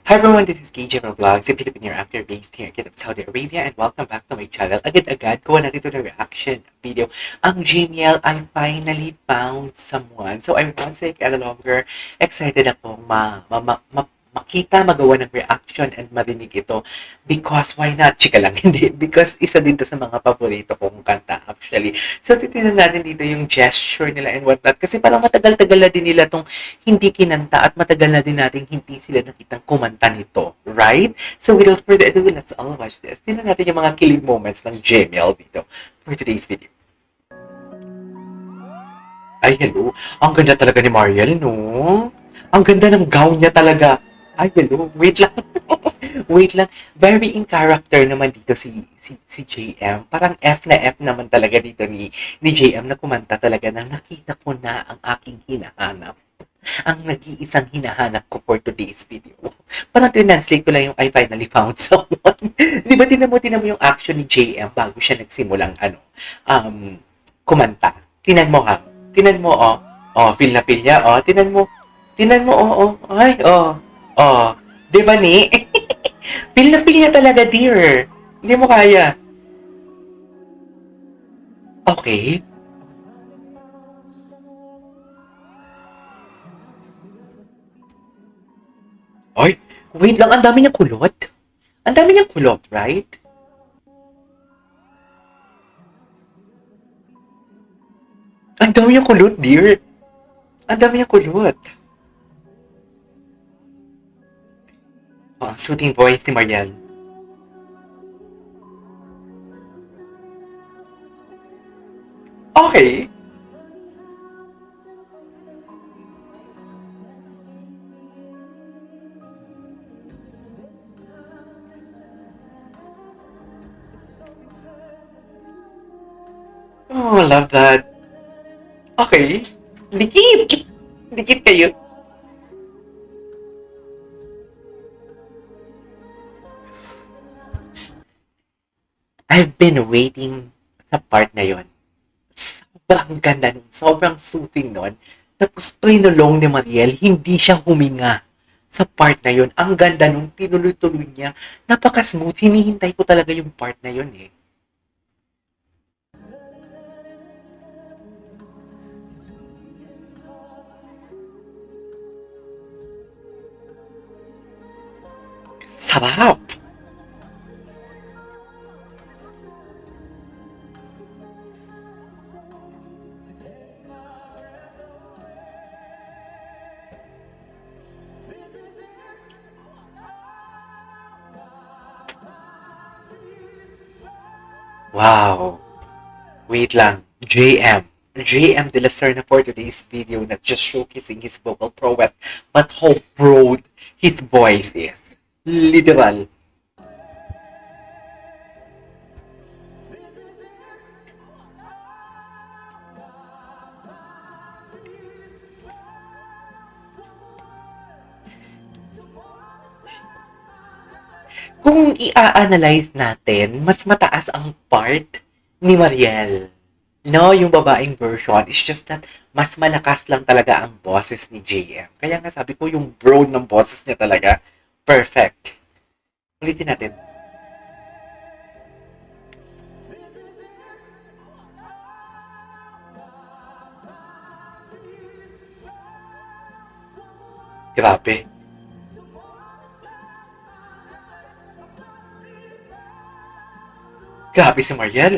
Hi everyone, this is KJ from Vlogs, a Filipino actor based here in Saudi Arabia, and welcome back to my channel. Agad-agad, kuha natin ito ng reaction video. Ang Gmail, I finally found someone. So I'm once again no longer excited akong makita, magawa ng reaction and marinig ito. Because why not? Chika lang, hindi. Because isa din to sa mga paborito kong kanta actually. So titignan natin dito yung gesture nila and whatnot. Kasi parang matagal-tagal na din nila tong hindi kinanta at matagal na din natin hindi sila nakitang kumanta nito. Right? So without further ado, let's all watch this. Tingnan natin yung mga kilig moments ng JML dito for today's video. Ay, hello. Ang ganda talaga ni Mariel, no? Ang ganda ng gown niya talaga. Ay, hello. Wait lang. Wait lang. Very in character naman dito si JM. Parang F na F naman talaga dito ni JM na kumanta talaga na nakita ko na ang aking hinahanap. Ang nag-iisang hinahanap ko for today's video. Parang tinanslate ko lang yung I finally found someone. Di ba tinan mo yung action ni JM bago siya nagsimulang kumanta. Tinan mo ha. Tinan mo, oh. Oh, feel na feel niya, oh. Tinan mo. Tinan mo, oh, oh. Ay, oh. Oh. Di ba ni? Feel na feel niya talaga, dear. Hindi mo kaya. Okay. Ay, wait lang. Ang dami niyang kulot. Ang dami niyang kulot, right? Ang dami niyang kulot, dear. Ang dami niyang kulot. Oh, ang soothing voice ni Mariel. Okay. Oh, love that. Okay. Dikit. Dikit kayo. I've been waiting sa part na yon. Sobrang ganda nun. Sobrang soothing nun. Tapos pinulong ni Mariel, hindi siya huminga sa part na yon. Ang ganda nun, tinuloy-tuloy niya. Napaka-smooth. Hinihintay ko talaga yung part na yon eh. Sarap! Wow! Wait lang. JM. JM De La Serna for today's video, not just showcasing his vocal prowess, but how broad his voice is. Literal. Kung i-analyze natin, mas mataas ang part ni Mariel. No, yung babaeng version. It's just that mas malakas lang talaga ang boses ni JM. Kaya nga sabi ko, yung broad ng boses niya talaga, perfect. Ulitin natin. Grabe. Grabe si Mariel.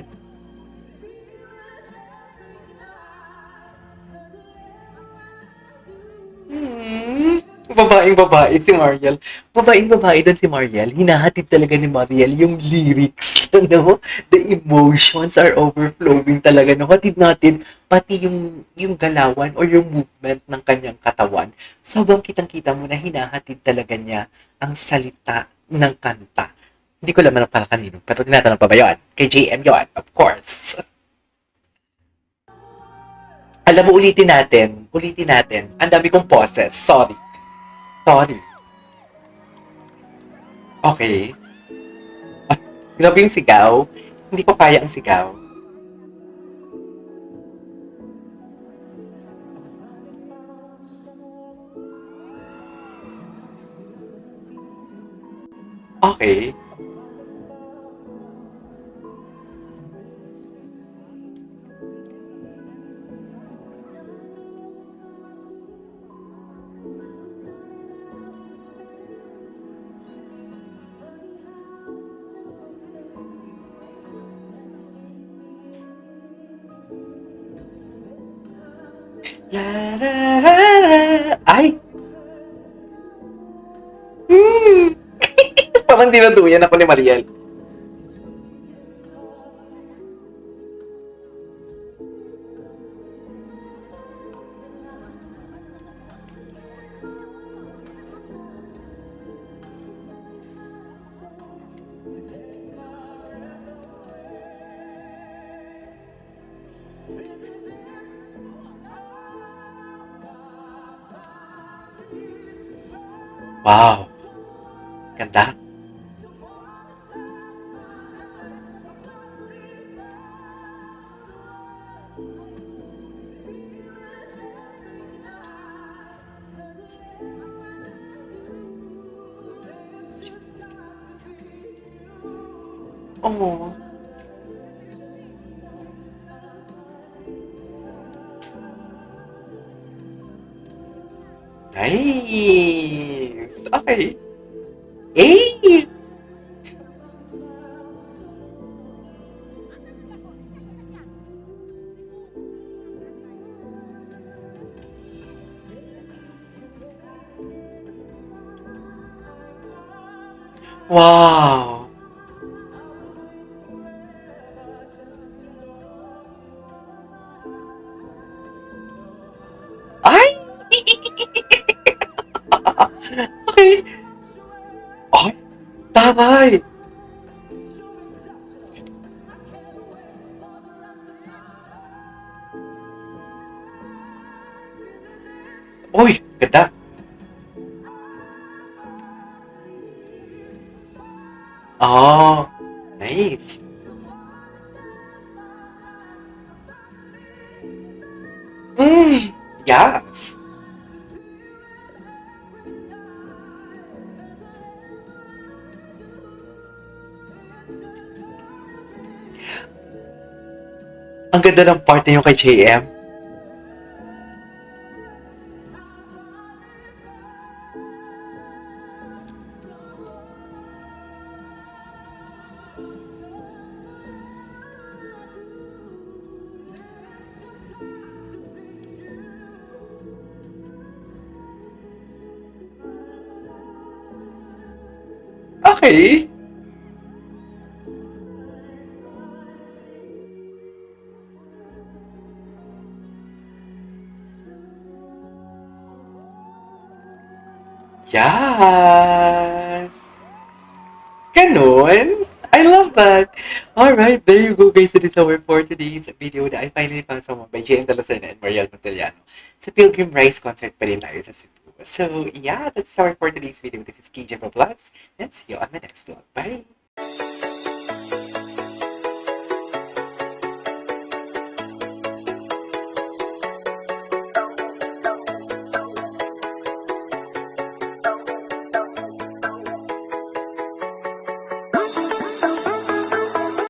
Hmm, babaeng-babae si Mariel. Babaeng-babae doon si Mariel. Hinahatid talaga ni Mariel yung lyrics, no? The emotions are overflowing talaga. No? Hatid natin pati yung galawan or yung movement ng kanyang katawan. Sobrang kitang-kita mo na hinahatid talaga niya ang salita ng kanta. Hindi ko alam na para kanino. Pero tinatanong pa ba yun? Kay JM yun, of course. Alam mo, ulitin natin. Ulitin natin. Ang dami kong poses. Sorry. Sorry. Okay. Grabe yung sigaw. Hindi ko kaya ang sigaw. Okay. La, la, la, la. Ay! Hmm. Parang dinuduyan ako ni Mariel. Wow! Ganda. Oh. Nice! Okay. Eh! Wow! Ay! Okay. Ay! Tama! Uy! Ganda! Oh! Nice! Mm! Yes! Ang ganda ng part na yung kay JM. Okay. Yes! Ganun! I love that! Alright, there you go guys. It is our for today's video that I finally found someone by JM Dalacena and Mariel Montellano. Sa Pilgrim Rise concert pa rin tayo sa Cebu. So, yeah, that's our for today's video. This is KJ Vlogs, and see you on my next vlog. Bye!